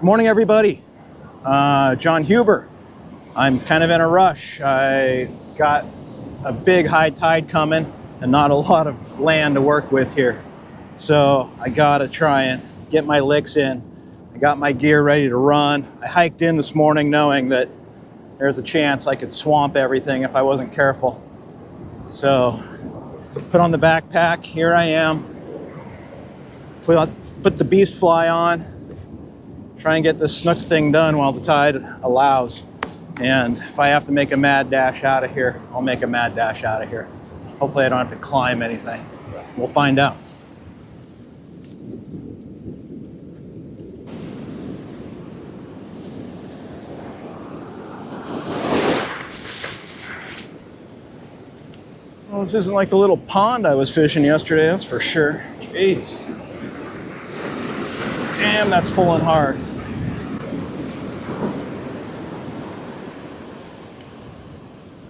Good morning, everybody. John Huber. I'm kind of in a rush. I got a big high tide coming and not a lot of land to work with here. So I gotta try and get my licks in. I got my gear ready to run. I hiked in this morning knowing that there's a chance I could swamp everything if I wasn't careful. So put on the backpack, here I am. Put the beast fly on. Try and get this Snook thing done while the tide allows. And if I have to make a mad dash out of here, I'll make a mad dash out of here. Hopefully I don't have to climb anything. We'll find out. Well, this isn't like the little pond I was fishing yesterday, that's for sure. Jeez. Damn, that's pulling hard.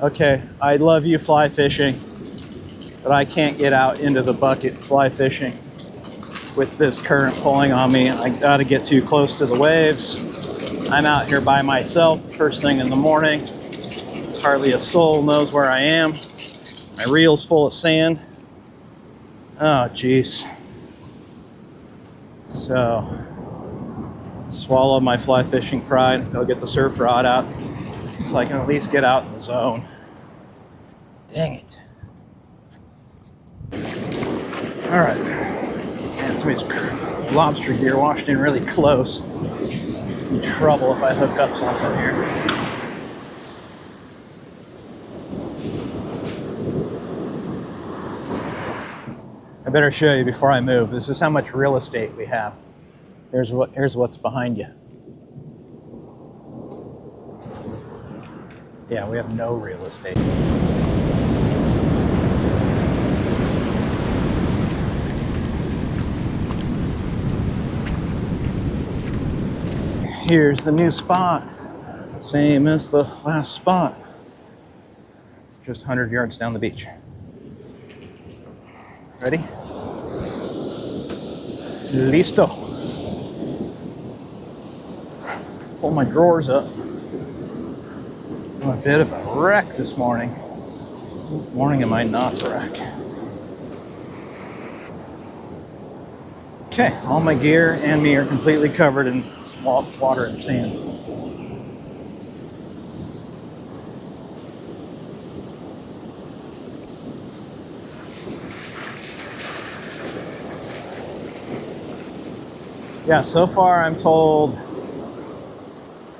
Okay, I love you fly fishing, but I can't get out into the bucket fly fishing with this current pulling on me. I gotta get too close to the waves. I'm out here by myself first thing in the morning. Hardly a soul knows where I am. My reel's full of sand. Oh, geez. So, swallow my fly fishing pride. Go get the surf rod out so I can at least get out in the zone. Dang it. All right. Man, somebody's lobster gear washed in really close. In trouble if I hook up something here. I better show you before I move. This is how much real estate we have. Here's what's behind you. Yeah, we have no real estate. Here's the new spot. Same as the last spot. It's just 100 yards down the beach. Ready? Listo. Pull my drawers up. I'm a bit of a wreck this morning. Morning am I not a wreck. Okay, all my gear and me are completely covered in swamp water and sand. Yeah, so far I'm told,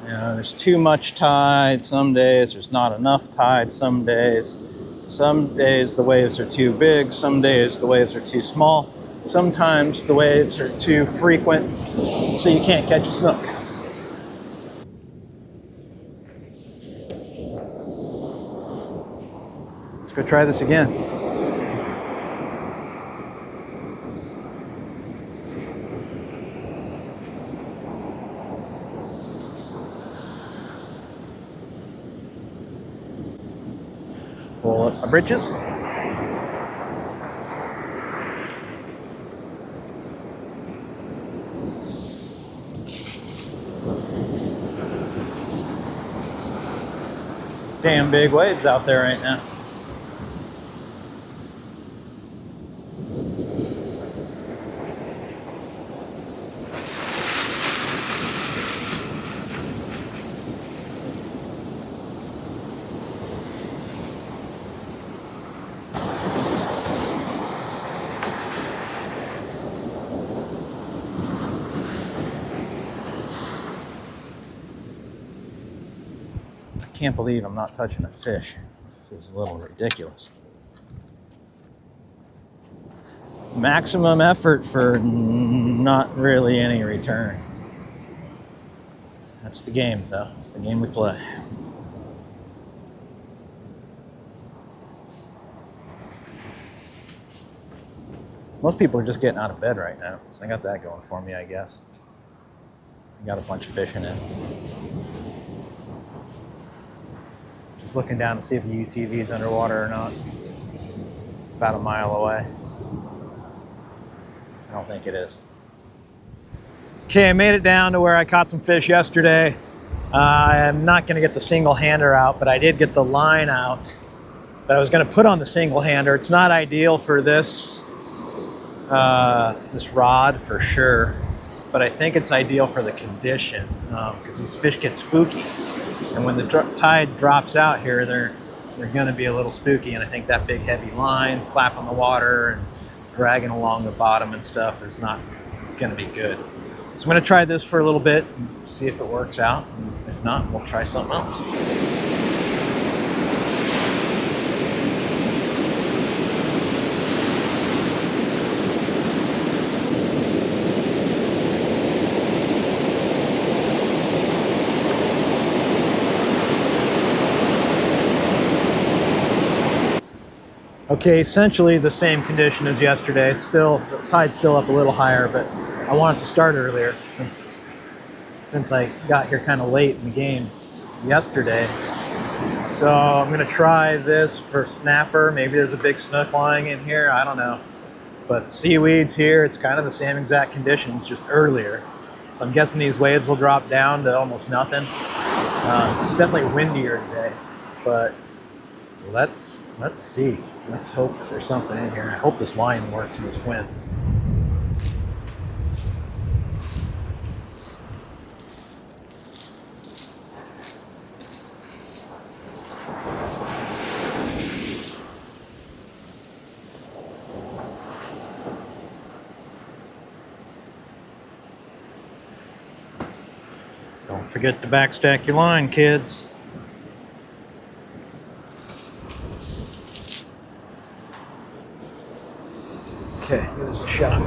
there's too much tide some days, there's not enough tide some days. Some days the waves are too big, some days the waves are too small. Sometimes the waves are too frequent, so you can't catch a snook. Let's go try this again. Pull up my britches. Damn big waves out there right now. I can't believe I'm not touching a fish. This is a little ridiculous. Maximum effort for not really any return. That's the game, though. It's the game we play. Most people are just getting out of bed right now, so I got that going for me, I guess. I got a bunch of fishing in. Just looking down to see if the UTV is underwater or not. It's about a mile away. I don't think it is. Okay, I made it down to where I caught some fish yesterday. I'm not going to get the single hander out, but I did get the line out that I was going to put on the single hander. It's not ideal for this rod for sure, but I think it's ideal for the condition because these fish get spooky, and when the tide drops out here, they're going to be a little spooky. And I think that big heavy line slapping the water and dragging along the bottom and stuff is not going to be good. So I'm going to try this for a little bit and see if it works out. And if not, we'll try something else. Okay, essentially the same condition as yesterday. It's still, the tide's still up a little higher, but I wanted to start earlier since I got here kind of late in the game yesterday. So I'm going to try this for snapper. Maybe there's a big snook lying in here. I don't know. But seaweeds here, it's kind of the same exact conditions, just earlier. So I'm guessing these waves will drop down to almost nothing. It's definitely windier today, but let's see. Let's hope there's something in here. I hope this line works in this wind. Don't forget to backstack your line, kids. Okay, give this a shot.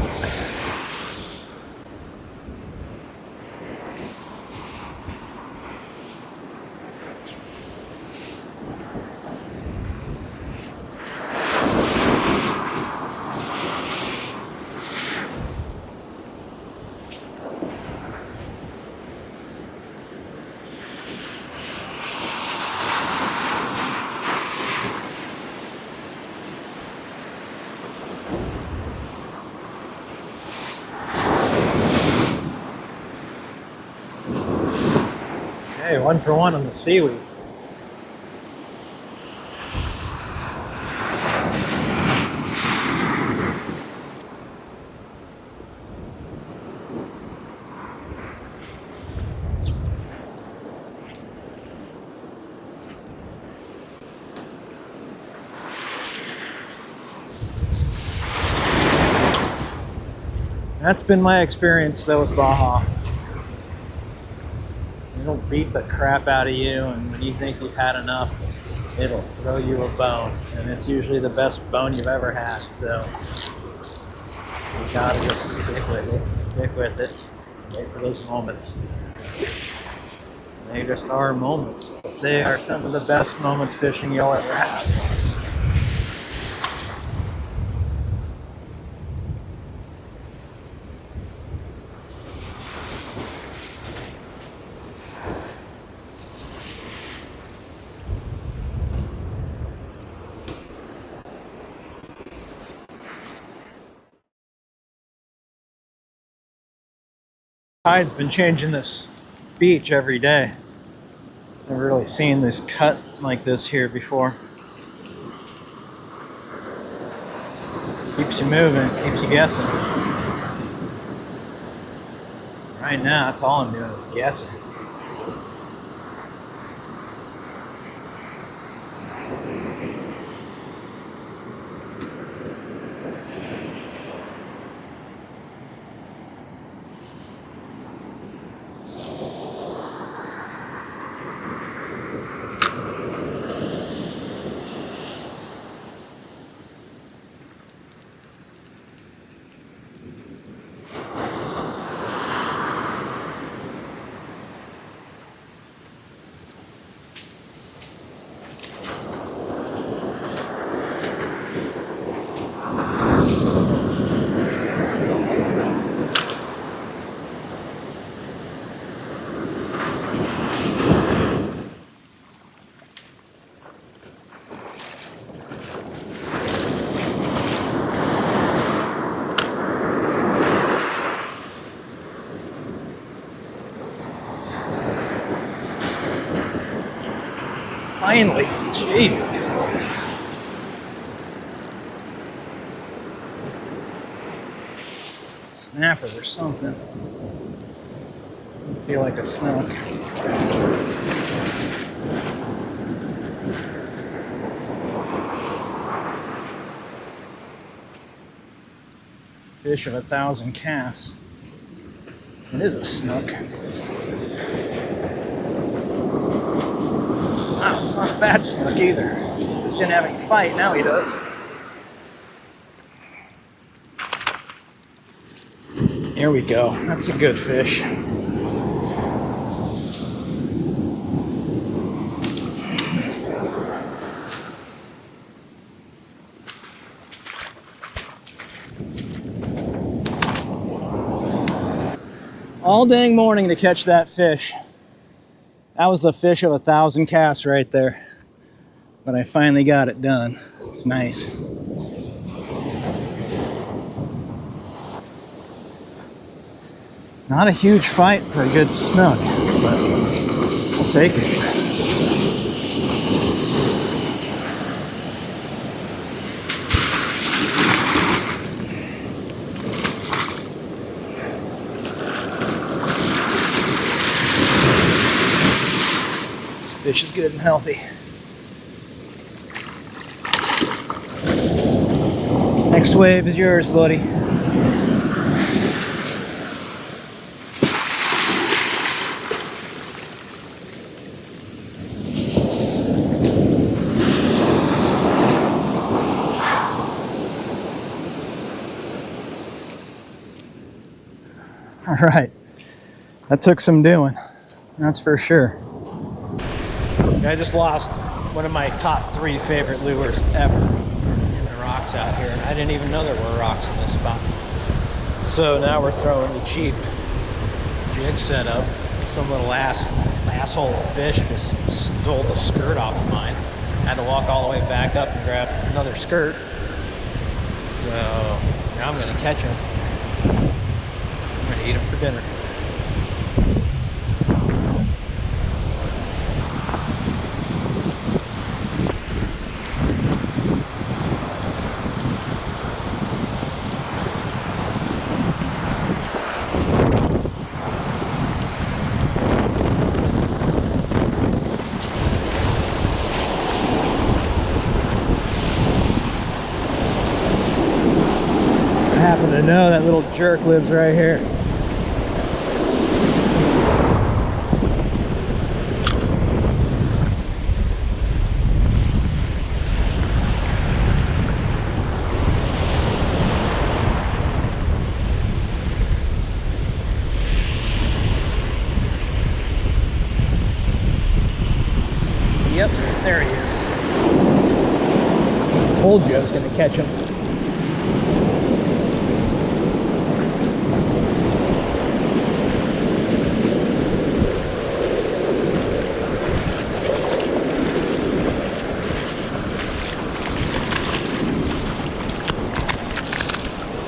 Hey, 1 for 1 on the seaweed. That's been my experience though with Baja. It'll beat the crap out of you, and when you think you've had enough, it'll throw you a bone, and it's usually the best bone you've ever had. So you gotta just stick with it. Stick with it. Wait for those moments. They just are moments. They are some of the best moments fishing you'll ever have. Tide's been changing this beach every day. Never really seen this cut like this here before. Keeps you moving, keeps you guessing. Right now, that's all I'm doing is guessing. Finally. Jesus. Snapper or something. I feel like a snook. Fish of 1,000 casts. It is a snook. Wow, it's not a bad snook either. Just didn't have any fight, now he does. Here we go. That's a good fish. All dang morning to catch that fish. That was the fish of 1,000 casts right there. But I finally got it done. It's nice. Not a huge fight for a good snook, but I'll take it. Fish is good and healthy. Next wave is yours, buddy. All right, that took some doing, that's for sure. I just lost one of my top 3 favorite lures ever in the rocks out here, and I didn't even know there were rocks in this spot. So now we're throwing the cheap jig setup. Some little asshole fish just stole the skirt off of mine. Had to walk all the way back up and grab another skirt. So now I'm gonna catch him. I'm gonna eat him for dinner. I happen to know that little jerk lives right here. Yep, there he is. Told you I was going to catch him.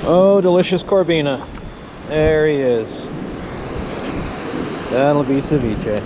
Oh, delicious Corbina. There he is. That'll be ceviche.